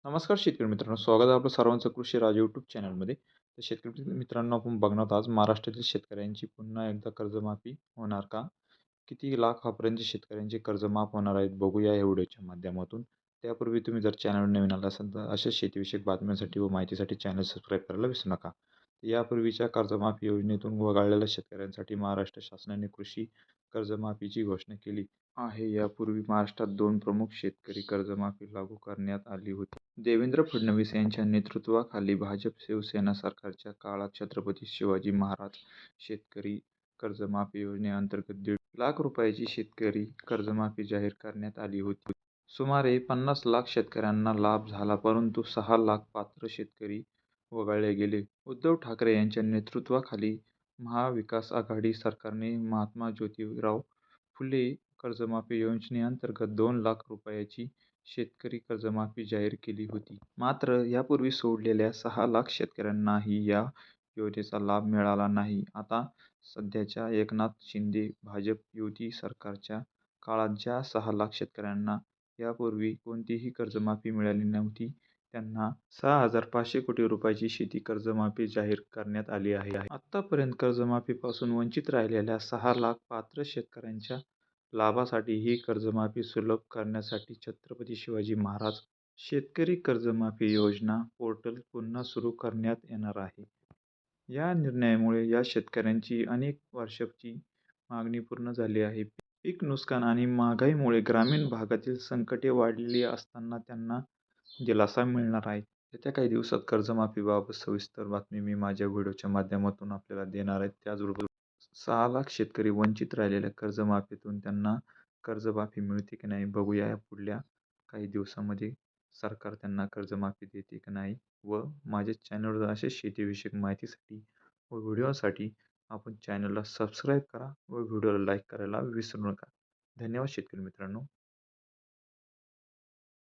नमस्कार शेतकरी मित्रांनो, स्वागत आहे आपलं सर्वांचं कृषी राज यूट्यूब चॅनलमध्ये. तर शेतकरी मित्रांनो, आपण बघणार आहोत आज महाराष्ट्रातील शेतकऱ्यांची पुन्हा एकदा कर्जमाफी होणार का? किती लाखापर्यंत शेतकऱ्यांचे कर्ज माफ होणार आहेत, बघूया या व्हिडिओच्या माध्यमातून. त्यापूर्वी तुम्ही जर चॅनलवर नवीन आला असाल तर अशा शेतीविषयक बातम्यांसाठी व माहितीसाठी चॅनल सबस्क्राईब करायला विसरू नका. यापूर्वीच्या कर्जमाफी योजनेतून वगळलेल्या शेतकऱ्यांसाठी महाराष्ट्र शासनाने कृषी कर्जमाफीची घोषणा केली आहे. यापूर्वी महाराष्ट्रात दोन प्रमुख शेतकरी कर्जमाफी लागू करण्यात आली होती. देवेंद्र फडणवीस यांच्या नेतृत्वाखाली भाजप-शिवसेना सरकारच्या काळात छत्रपती शिवाजी महाराज शेतकरी कर्जमाफी योजनेअंतर्गत ₹1,50,000 रुपयाची शेतकरी कर्जमाफी जाहीर करण्यात आली होती. सुमारे 50 लाख शेतकऱ्यांना लाभ झाला, परंतु 6 लाख पात्र शेतकरी वगळले गेले. उद्धव ठाकरे यांच्या नेतृत्वाखाली महाविकास आघाडी सरकारने महात्मा ज्योतिराव फुले कर्जमाफी योजनेअंतर्गत 2 लाख रुपयाची शेतकरी कर्जमाफी जाहीर केली होती. मात्र यापूर्वी सोडलेल्या 6 लाख शेतकऱ्यांनाही या योजनेचा लाभ मिळाला नाही. आता सध्याच्या एकनाथ शिंदे भाजप युती सरकारच्या काळात ज्या 6 लाख शेतकऱ्यांना यापूर्वी कोणतीही कर्जमाफी मिळाली नव्हती, त्यांना 6,500 कोटी रुपयाची शेती कर्जमाफी जाहीर करण्यात आली आहे. आतापर्यंत कर्जमाफीपासून वंचित राहिलेल्या 6 लाख पात्र शेतकऱ्यांच्या लाभासाठी ही कर्जमाफी सुलभ करण्यासाठी छत्रपती शिवाजी महाराज शेतकरी कर्जमाफी योजना पोर्टल पुन्हा सुरू करण्यात येणार आहे. या निर्णयामुळे या शेतकऱ्यांची अनेक वर्षांची मागणी पूर्ण झाली आहे. पीक नुकसान आणि महागाईमुळे ग्रामीण भागातील संकटे वाढलेली असताना त्यांना दिलासा मिळणार आहे. येत्या काही दिवसात कर्जमाफीबाबत सविस्तर बातमी मी माझ्या व्हिडिओच्या माध्यमातून आपल्याला देणार आहे. त्याचबरोबर 6 लाख शेतकरी वंचित राहिलेल्या कर्जमाफीतून त्यांना कर्जमाफी मिळते की नाही बघूया या पुढल्या काही दिवसांमध्ये. सरकार त्यांना कर्जमाफी देते की नाही व माझ्या चॅनलवर अशा शेतीविषयक माहितीसाठी व व्हिडिओसाठी आपण चॅनलला सबस्क्राईब करा व व्हिडिओला लाईक करायला विसरू नका. धन्यवाद शेतकरी मित्रांनो.